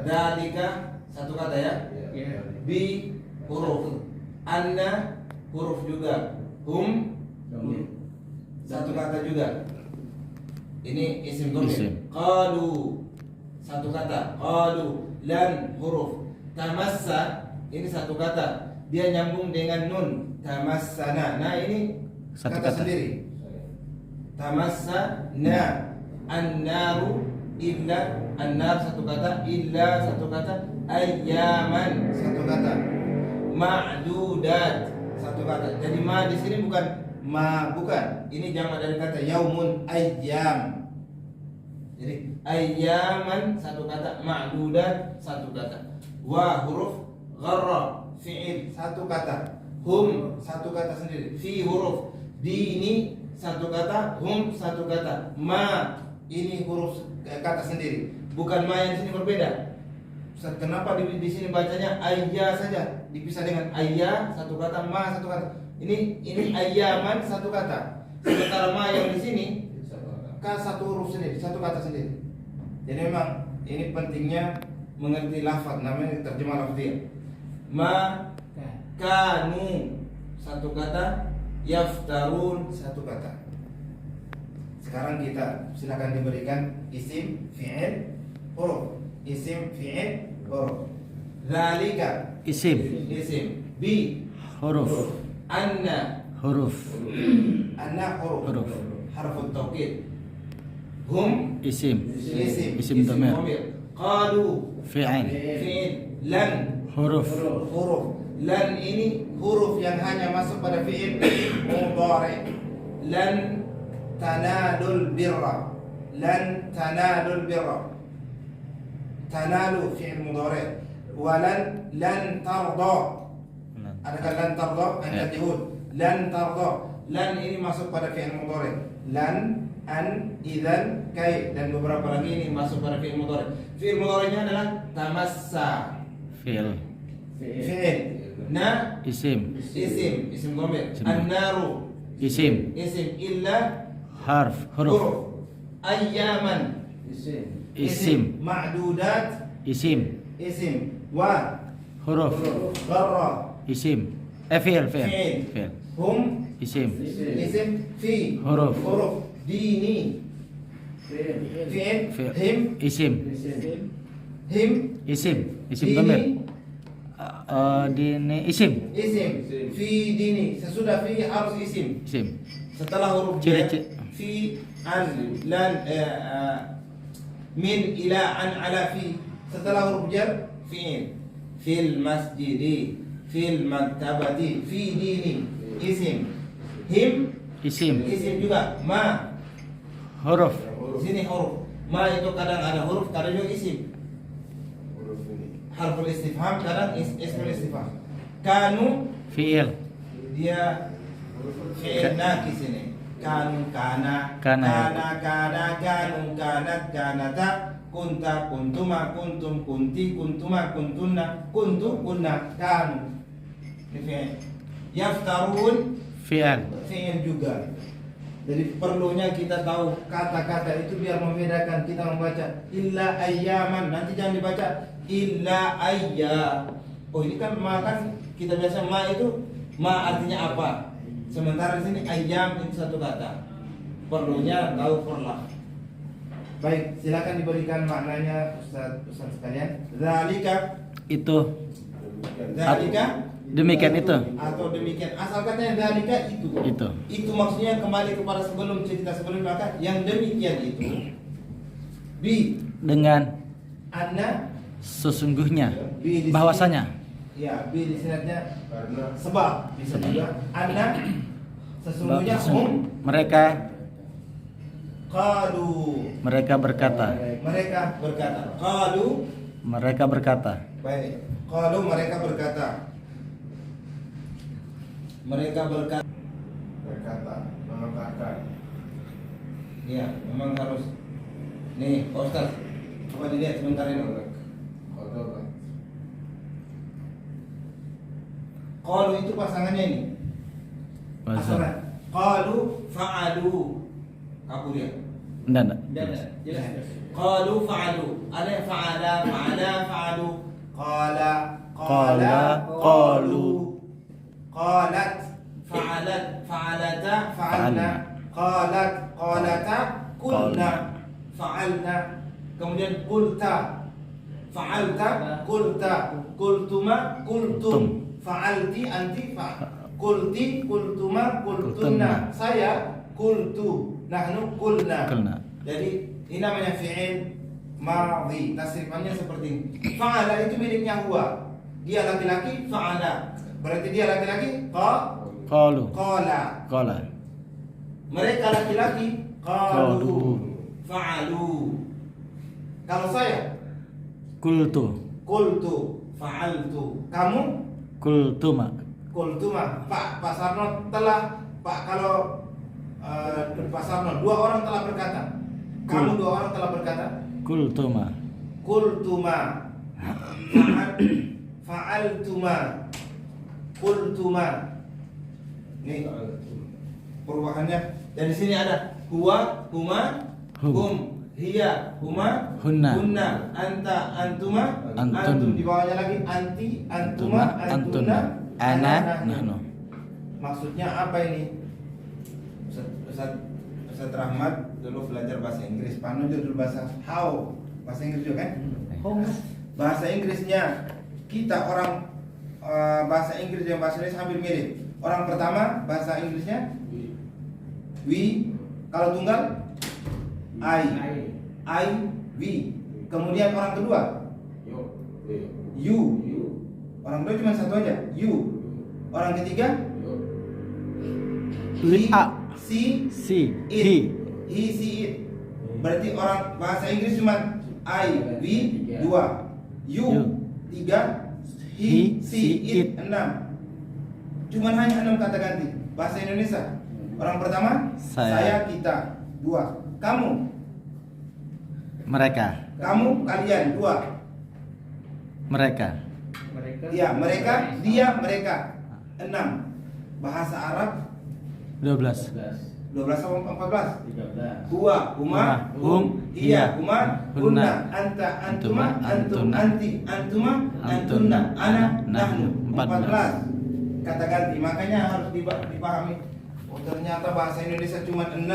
Dalika satu kata ya. Bi huruf. Anna huruf juga. Hum satu kata juga. Ini isim dhamir. Qalu satu kata. Qalu. Lan huruf. Tamassa ini satu kata. Dia nyambung dengan nun. Tamassana. Nah ini Satu kata kata. sendiri. Tamassana. An-naru illa. An-nar satu kata. Illa satu kata. Ayyaman satu kata. Ma'dudat satu kata. Jadi ma di sini bukan bukan. Ini jamak dari kata yaumun, ayyam. Jadi ayyaman satu kata, ma'dudat satu kata. Wa huruf, gharra fi'il satu kata. Hum satu kata sendiri. Fi huruf, dini satu kata, hum satu kata. Ma ini huruf kata sendiri. Bukan ma yang sini berbeda. Kenapa di sini bacanya ayya saja, dipisah dengan ayya satu kata, ma satu kata. Ini ayyaman satu kata. Sementara ma yang di sini satu huruf sendiri, satu kata sendiri. Jadi memang ini pentingnya mengerti lafaz, namanya terjemah lafziah. Ma kanu satu kata, yaftarun satu kata. Sekarang kita silakan diberikan isim fi'il huruf. Isim fi'il huruf. Zalika Isim. Bi Huruf. Anna Huruf. huruf. Harfut taukid. Hum Isim. isim dhamir. Qalu Fi'il. fi'il. Lan Huruf. huruf. Lan ini huruf yang hanya masuk pada fi'il mudhari. Lan tanalul birra. Lan tanalul birra. Tanalu fi'il mudhari. Walan lan tarda. Adakah lan tarda? Anda jahud. Lan tarda. Lan ini masuk pada fi'il mudhari. Lan, an, idzan, kai, dan beberapa lagi ini masuk pada fi'il mudhari. Fi'il mudhari'nya adalah tamassa. Fi'il. Fi'il. Na Isim. isim dhamir. An-naru Isim. illa Harf. Huruf. huruf. Ayyaman Isim. Ma'dudat Isim. isim. Wa Huruf. gharra Isim. Fi'il. Fi'il. Fi'il. hum Isim. isim. Fi Huruf. Dini fi'il. Fi'il. Him Isim. Isim. Isim Dini. dhamir. Dini. Isim. Isim. Fi dini. Sesudah fi harus isim. Isim. Setelah huruf jar Ciri-ciri. fi an lan min ila an ala fi. Setelah huruf jar fi'il. Fil masjidi, fil maktabati, fi dini. Isim. Him Isim. isim juga. Ma Huruf. sini huruf. Ma itu kadang ada huruf, kadang juga isim. Harful istifham, kadang ismul istifham. Kanu Fi'il. dia fi'il nakis ini. Kanu kana Kana. kanu kanat kanata kunta kuntuma kuntum kunti kuntuma kuntunna kuntu kunna kanu. Ini fi'il. Yaftarun Fi'il. fi'il juga. Jadi perlunya kita tahu kata-kata itu biar membedakan. Kita membaca illa ayyaman, nanti jangan dibaca illa ayya. Oh ini kan ma, kan kita biasa ma itu ma artinya apa? Sementara di sini ayyam itu satu kata. Perlunya tahu perlah. Baik, silakan diberikan maknanya Ustaz sekalian. Zalika Itu. zalika Demikian itu. atau demikian, asal katanya zalika itu. Itu maksudnya kembali kepada sebelum cerita sebelum, maka yang demikian itu bi Dengan anna sesungguhnya. bi di sini- Bahwasanya. ya bi di sinatnya sebab bisa juga anna sesungguhnya Mereka qalu mereka berkata. qalu Mereka berkata. baik, qalu mereka berkata mengatakan. Ya, memang harus. Nih, Pak Ustaz, coba dilihat sebentar ini. Qalu itu pasangannya ini. Wazan. Qalu fa'alu. Kabur ya. Enggak. Jelas. Qalu fa'alu. Ada yang fa'ala, fa'alu. Qala, Qala, qalu. Qalat, fa'alat, fa'alata, fa'alna. Qalat, qalata, qulna, fa'alna. Kemudian qulta, fa'alta, qulta, qultuma, qultum, fa'alti, anti, qulti, qultuma, qultunna. Saya qultu, nahnu qulna. Qulna. Jadi ini namanya fi'il madhi. Tasrifannya seperti ini. Fa'ala itu miliknya huwa. Dia laki-laki, fa'ala. Berarti dia laki-laki, Qalu. qala. Qala. Mereka laki-laki, qalu. Qalu. Fa'alu. Kalau saya, Qultu. qultu, fa'altu. Kamu, Qultuma. qultuma. Pak Sarno telah, Pak kalau Pak Sarno, 2 orang telah berkata. Kamu 2 orang telah berkata. Qultuma. Qultuma. Fa'altuma. Qultuma. Ini perubahannya. Dan di sini ada huwa, huma, hum, hiya, huma, Hunna. hunna, anta, antuma, Antun. antum. Di bawahnya lagi anti, antuma, antunna, Ana, nahnu. nahnu. Maksudnya apa ini? Ustaz Rahmat dulu belajar bahasa Inggris. Panu dulu bahasa bahasa Inggris juga kan? Bahasa Inggrisnya kita orang bahasa Inggris dan bahasa Indonesia hampir mirip. Orang pertama bahasa Inggrisnya we, kalau tunggal I, we. Kemudian orang kedua you. Orang kedua cuma satu aja, you. Orang ketiga he, Si. it. He, she, it. Berarti orang bahasa Inggris cuma I, we, 2, you, 3, he, she, it, 6. Cuman hanya 6 kata ganti. Bahasa Indonesia, orang pertama saya, kita, 2. Kamu, Mereka. kalian, 2. Mereka. Ya, mereka, dia, mereka, 6. Bahasa Arab 12. 12 atau 14? 13. Huwa, huma, hum, hiya, huma, hunna, anta, antuma, antum, anti, antuma, antunna, ana, nahnu. 14 kata ganti. Makanya harus dipahami. Oh, ternyata bahasa Indonesia cuma 6,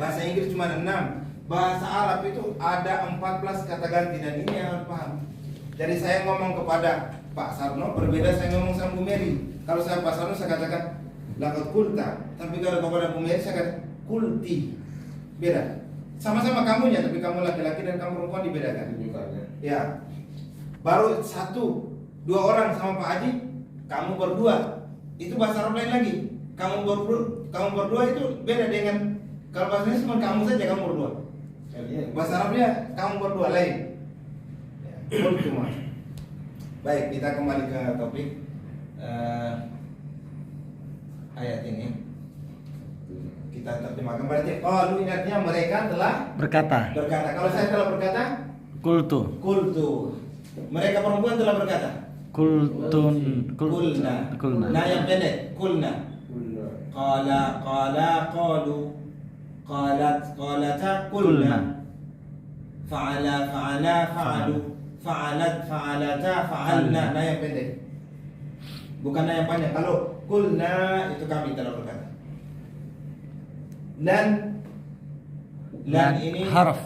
bahasa Inggris cuma 6, bahasa Arab itu ada 14 kata ganti. Dan ini yang harus paham. Jadi saya ngomong kepada Pak Sarno berbeda saya ngomong sama Bu Mary. Kalau saya Pak Sarno saya katakan laqad qulta, tapi kalau kepada Bu Mary saya katakan qulti. Beda. Sama-sama kamunya, tapi kamu laki-laki dan kamu perempuan dibedakan. Ya. Baru 1, 2 orang sama Pak Haji, kamu berdua. Itu bahasa Arab lain lagi. Kamu berdua itu beda dengan kalau bahasa Indonesia cuma kamu saja, kamu berdua. Bahasa Arabnya kamu berdua lain. Qultuma. Baik, kita kembali ke topik ayat ini. Kita terjemahkan berarti qalu ini artinya mereka telah Berkata. Kalau saya telah berkata Qultu. qultu. Mereka perempuan telah berkata Kulna. Nah yang pendek qulna. Qala qalu. Qalata qulna. Fa'ala fa'alu. Fa'alat fa'alata fa'alna. Nah yang pendek, bukan nah yang panjang. Kalau qulna itu kami telah berkata. Dan ini harf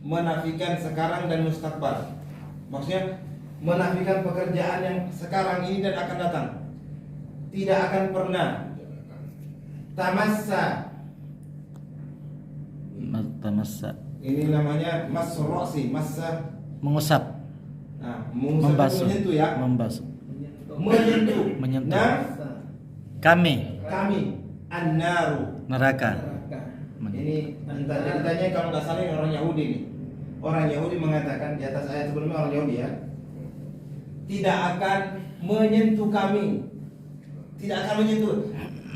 menafikan sekarang dan mustaqbal. Maksudnya menafikan pekerjaan yang sekarang ini dan akan datang. Tidak akan pernah. Tamassa. Tamassa. Ini namanya masrosi, massa. Mengusap. Nah, membasuh, menyentuh ya. Membasuh. Menyentuh. Nah, Kami. An-naru. Neraka. Ini entah ceritanya kalau nggak salah ini orang Yahudi nih. Orang Yahudi mengatakan di atas ayat sebelumnya orang Yahudi ya. Tidak akan menyentuh kami. Tidak akan menyentuh.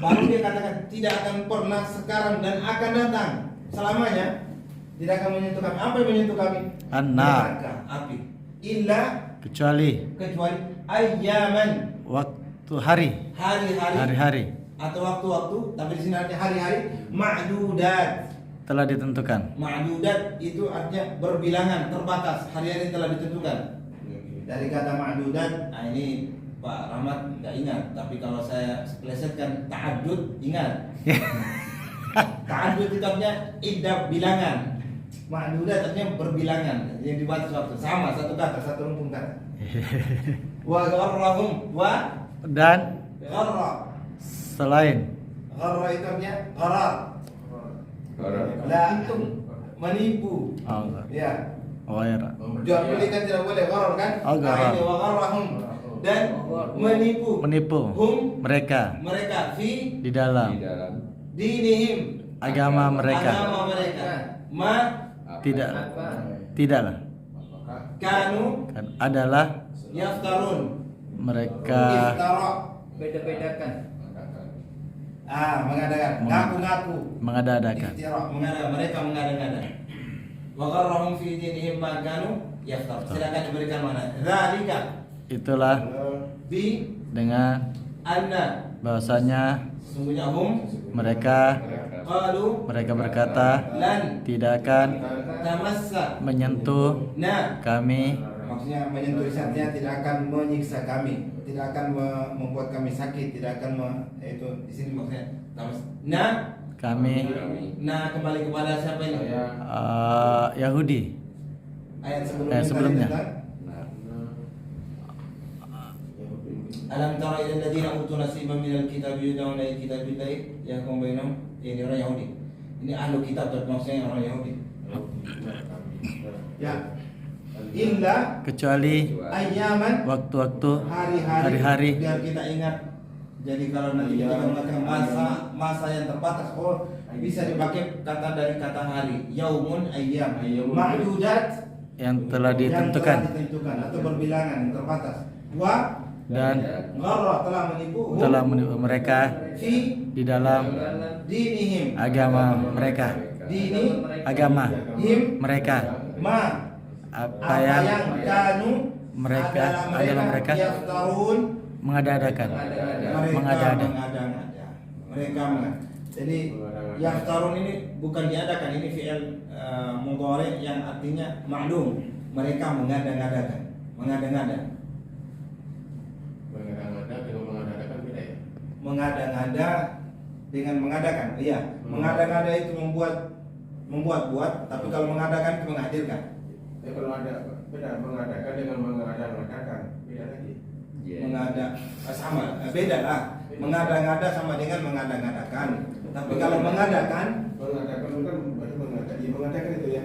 Baru dia katakan tidak akan pernah sekarang dan akan datang selamanya. Tidak akan menyentuh kami. Apa yang menyentuh kami? An-nar. Neraka, api. Illa Kecuali ayyaman. waktu hari. Hari-hari. Hari-hari Atau waktu-waktu, tapi di sini artinya hari-hari ma'dudat. telah ditentukan. Ma'dudat itu artinya berbilangan, terbatas, hari-hari telah ditentukan. Dari kata ma'dudat, nah ini Pak Rahmat nggak ingat, tapi kalau saya plesetkan ta'addud ingat. Ta'addud itu artinya iddah bilangan. Ma'dudat artinya berbilangan, yang dibatas waktu. Sama, satu kata, satu rumpun kata. Wa gharrahum wa Dan gharra. selain Gharra itu artinya gharar. La itu menipu. oh, Ya. ghaira. Jual beli kan tidak boleh gharar kan? Oh, gharar. Ini wa gharrahum dan menipu. Menipu Hum mereka mereka fi di dalam dinihim agama mereka. agama mereka. Ma Tidaklah kanu kan adalah yaftarun. mereka Iftara. Beda-bedakan. Mengadakan. Ngaku-ngaku. mengada-adakan. Iftira. Mereka mengada-ngada. Wa gharrahum fi dinihim ma kanu yaftarun. Silakan diberikan mana? Dzalika Itulah bi dengan anna bahwasanya sungguhnya hum mereka qalu berkata lan tidak akan tamassa menyentuh na, kami, maksudnya menyentuh artinya tidak akan menyiksa kami, tidak akan membuat kami sakit, tidak akan itu di sini maksudnya tamas na kami kembali kepada siapa ini? Yahudi. Ayat Ayat sebelumnya. tadi tentang Alam tara ila alladziina utu nasiban minal kitabi yud'auna ila kitabillahi yahkum bainahum. Ini orang Yahudi. Ini ahlu kitab tapi maksudnya orang Yahudi. Ya. Illa Kecuali ayyaman waktu-waktu hari-hari hari-hari. biar kita ingat. Jadi kalau nanti kita mengatakan masa yang terbatas, bisa dipakai kata dari kata hari. Yaumun ayyam. Ma'dudat yang telah yang ditentukan telah ditentukan atau berbilangan yang terbatas. Wa dan gharra telah menipu telah menipu mereka fi di dalam dinihim agama mereka. dini Agama him mereka ma apa yang kanu adalah mereka yaftarun mengada-adakan. mengada-ngada mereka jadi yaftarun ini bukan diadakan, ini fi'il mudhari yang artinya ma'lum. Mereka mengada-ngadakan, mengada-ngada. Mengada-ngada dengan mengadakan, iya. Mengada-ngada itu membuat-buat, tapi kalau mengadakan itu menghadirkan. Kalau ada beda mengadakan dengan mengada-ngadakan beda lagi. Mengada sama, beda lah. Mengada-ngada sama dengan mengada-ngadakan. Tapi kalau mengadakan Mengadakan berarti mengadakan itu ya.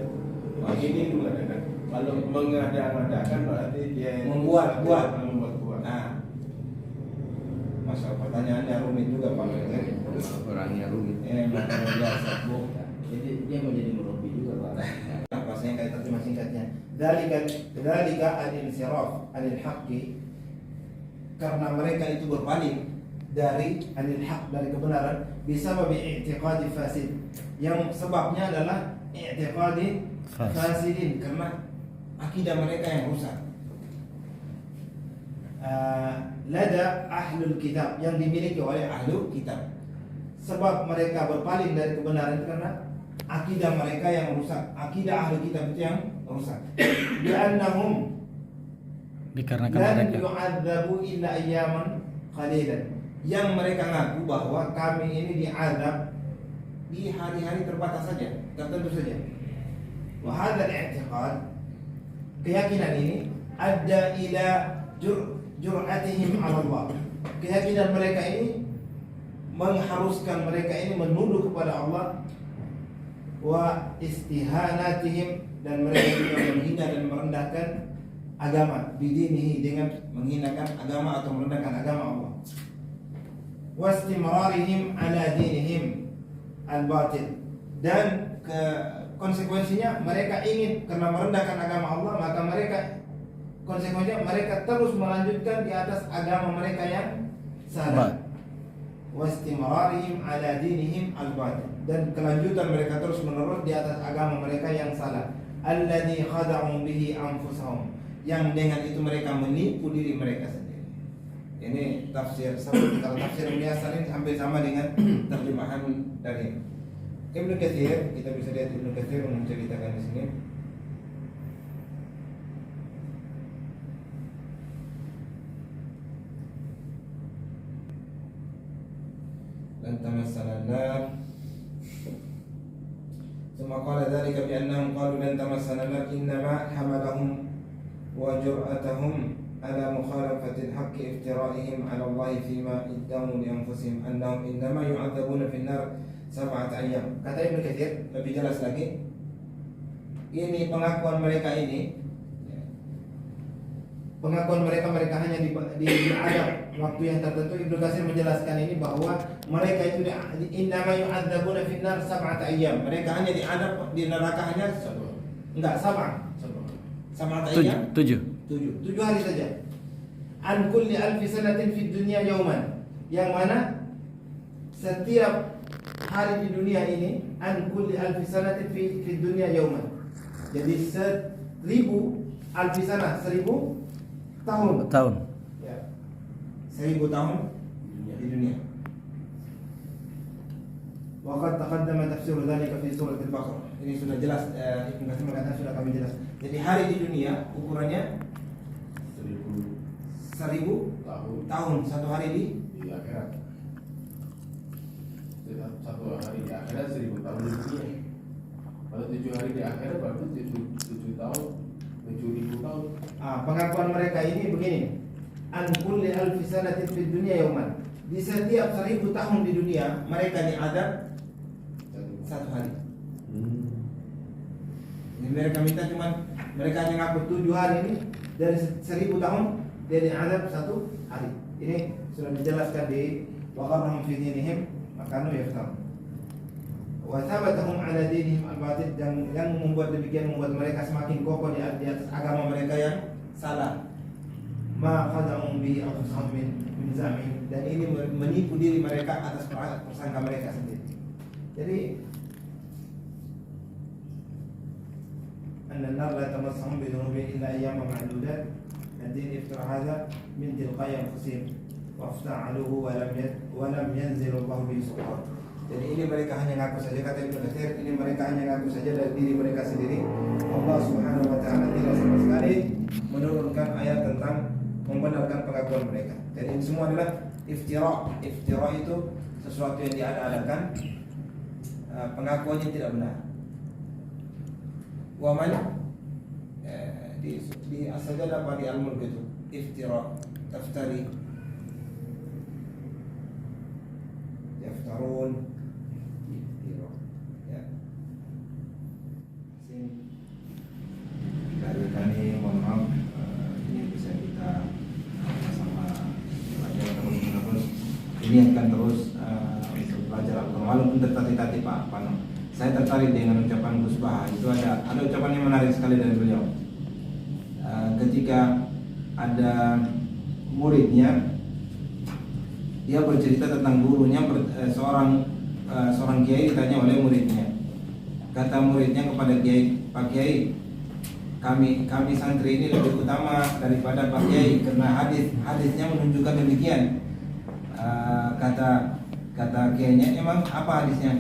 Ini itu mengadakan. Kalau mengada-ngadakan berarti dia membuat-buat. Membuat-buat. Nah, masalah pertanyaannya rumit juga Pak. Orangnya rumit. Ini luar biasa, Bu. Jadi dia menjadi melobi juga Pak. Bahasanya kayak terjemah singkatnya. Dzalika al-insiraf anil haqqi, karena mereka itu berpaling dari anil haq, dari kebenaran, bisa i'tiqadi fasid. Yang sebabnya adalah i'tiqadi fasidin, karena akidah mereka yang rusak. Lada ahlul kitab, yang dimiliki oleh ahlu kitab. Sebab mereka berpaling dari kebenaran karena akidah mereka yang rusak, akidah ahli kitab itu yang rusak. Bi'annahum Dikarenakan lan mereka yu'adzabu illa ayyaman qalilan. Yang mereka ngaku bahwa kami ini diazab di hari-hari terbatas saja, tertentu saja. Wa hadzal i'tiqad, keyakinan ini adda ila jur'atihim 'ala Allah. Keyakinan mereka ini mengharuskan mereka ini menuduh kepada Allah, wa istihanatihim, dan mereka juga menghina dan merendahkan agama, bidinihi, dengan menghinakan agama atau merendahkan agama Allah, wa istimrarihim ala dinihim al-batil, dan konsekuensinya mereka ingin, karena merendahkan agama Allah, maka mereka konsekuensinya mereka terus melanjutkan di atas agama mereka yang salah. Wastimrarihim ala dinihim al-batil, dan kelanjutan mereka terus menerus di atas agama mereka yang salah. Alladzi khada'u bihi anfusahum, yang dengan itu mereka menipu diri mereka sendiri. Ini tafsir sebut, kalau tafsir biasa ini hampir sama dengan terjemahan dari Ibnu Katsir, kita bisa lihat Ibnu Katsir menceritakan di sini. Lan tamassana an-nar. ثم قال ذلك بأنهم قالوا لن تمسنا النار إنما حملهم وجرأتهم على مخالفة الحق افترائهم على الله فيما ادعوا لأنفسهم أنهم إنما يعذبون في النار 7 أيام. Kata Ibnu Katsir lebih jelas lagi. Ini pengakuan mereka ini, pengakuan mereka hanya diadab waktu yang tertentu. Ibnu Katsir menjelaskan ini bahwa mereka itu innama yu'adzabuna finnar 7 ayyam. Mereka hanya diadab di neraka hanya enggak 7 ayyam. 7 hari saja. An kulli alfi sanatin fid dunya yauman. Yang mana setiap hari di dunia ini an kulli alfi sanatin fid dunya yauman. Jadi 1000 alfi sana 1000 tahun. Ya. 1000 tahun di dunia. Waqad taqaddama tafsir dzalika fi surah Al-Baqarah. Ini sudah jelas, Ibnu Katsir mengatakan sudah kami jelas. Jadi hari di dunia ukurannya 1000 tahun. Satu hari di akhirat. Satu hari di akhirat 1000 tahun di dunia. Kalau 7 hari di akhirat berarti 7 tahun, 7000 tahun. Pengakuan mereka ini begini. An kulli alfi sanatin fid dunya yauman. Di setiap 1000 tahun di dunia mereka diadab satu hari. Jadi mereka minta mereka hanya ngaku 7 hari ini dari 1000 tahun dia diadab satu hari. Ini sudah dijelaskan di waqarhum fi dinihim makanu yaftar. Wa thabatahum ala dinihim al-batil, dan yang membuat mereka semakin kokoh di atas agama mereka yang salah. Ma khada'um bi anfusihim min zam'in, dan ini menipu diri mereka atas persangka mereka sendiri. Jadi anna an-nar la tamassahum bi dhunubihim illa ayyaman ma'dudat. Hadin iftira hadha min tilqai anfusihim wa ifta'aluhu wa lam yanzil Allah bi sultan. Jadi ini mereka hanya ngaku saja, kata Ibnu Katsir, ini mereka hanya ngaku saja dari diri mereka sendiri. Allah Subhanahu wa taala tidak sama sekali menurunkan ayat tentang membenarkan pengakuan mereka. Jadi ini semua adalah iftira. Iftira itu sesuatu yang diada-adakan, pengakuannya tidak benar. Wa man di as-sajadah apa di al-mulk itu iftira, taftari, yaftarun, iftira. Ya. Dari kami mohon maaf, ini bisa kita sama belajar terus. Ini akan terus untuk belajar Al-Quran. Walaupun tertarik Pak Pano, saya tertarik dengan ucapan Gus Baha. Itu ada ucapan yang menarik sekali dari beliau. Ketika ada muridnya, dia bercerita tentang gurunya, seorang kiai ditanya oleh muridnya. Kata muridnya kepada kiai, Pak Kiai, kami santri ini lebih utama daripada Pak Kiai karena hadisnya menunjukkan demikian. Kata kiainya, emang apa hadisnya?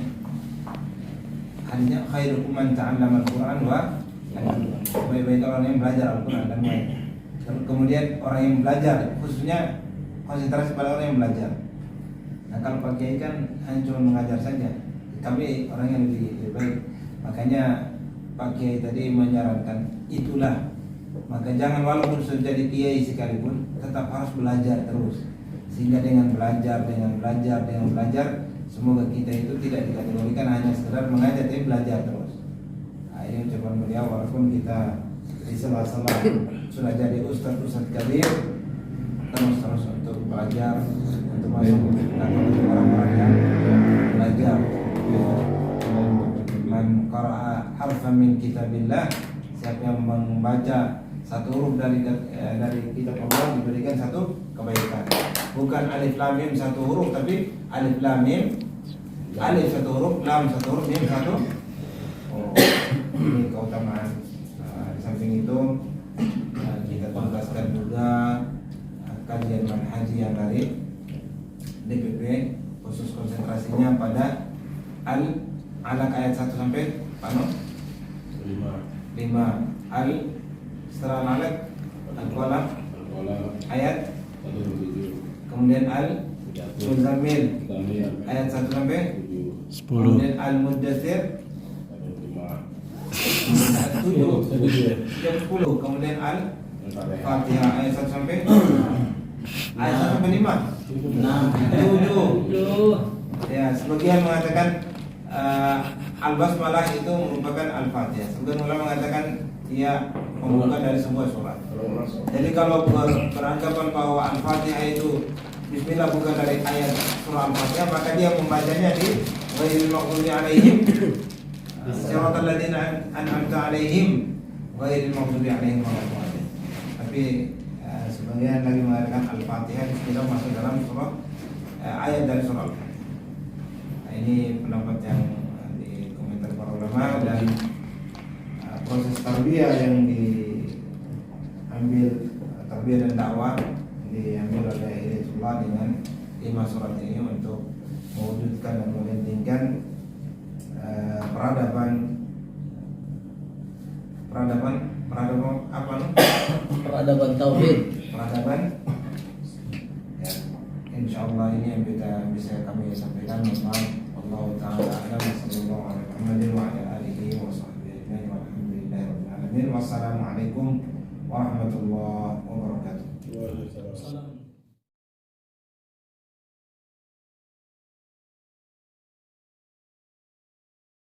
Hadisnya khairukum man ta'allama al-Qur'an wa baik-baik orang yang belajar Al-Quran dan baik. Kemudian orang yang belajar, khususnya konsentrasi pada orang yang belajar. Nah kalau Pak Kiai kan hanya cuma mengajar saja, kami orang yang lebih baik. Makanya Pak Kiai tadi menyarankan itulah. Maka jangan walaupun sudah jadi kiai sekalipun tetap harus belajar terus. Sehingga dengan belajar, semoga kita itu tidak dikategorikan hanya sekedar mengajar, tapi belajar terus. Ini ucapan beliau, walaupun kita di sela-sela sudah jadi ustaz kabir, terus untuk belajar, untuk masuk kategori orang-orang yang belajar. Man qara'a harfan min kitabillah, siapa yang membaca satu huruf dari kitab Allah diberikan satu kebaikan. Bukan alif lam mim satu huruf, tapi alif lam mim, alif satu huruf, lam satu huruf, mim satu. Ini keutamaan. Di samping itu kita tugaskan juga kajian manhaji yang dari DPP, khusus konsentrasinya pada Alaq ayat 1 sampai Pano 5. Al setelah Alaq Al-Qalam ayat, kemudian Al-Muzammil ayat 1 sampai 10. kemudian Al-Muddatsir ayat 7, kemudian Al-Fatihah ayat 1 sampai ayat 1 sampai 5. 7. Ya, sebagian mengatakan Al-Basmalah itu merupakan Al-Fatihah. Sebagian ulama mengatakan ia pembuka dari sebuah surat. Jadi kalau beranggapan bahwa Al-Fatihah itu Bismillah bukan dari ayat surah Al-Fatihah, maka dia membacanya di ghairil maghdubi alaihim siratal ladzina an'amta alaihim ghairil maghdubi alaihim waladdallin. Tapi sebagian lagi mengatakan Al-Fatihah Bismillah masuk dalam surah ayat dari surah Al-Fatihah. Nah, ini pendapat yang dikomentar para ulama, dan proses tarbiyah yang diambil, tarbiyah dan dakwah diambil oleh Hidayatullah dengan 5 surat ini untuk mewujudkan dan melentingkan peradaban apa nih? Peradaban tauhid. Peradaban. Ya, insyaallah ini yang bisa kami sampaikan. Allah taala a'lam. Sallallahu alaihi wa alihi wa sahbihi walhamdulillahirabbil alamin. Wassalamualaikum warahmatullahi wabarakatuh. Waalaikumsalam.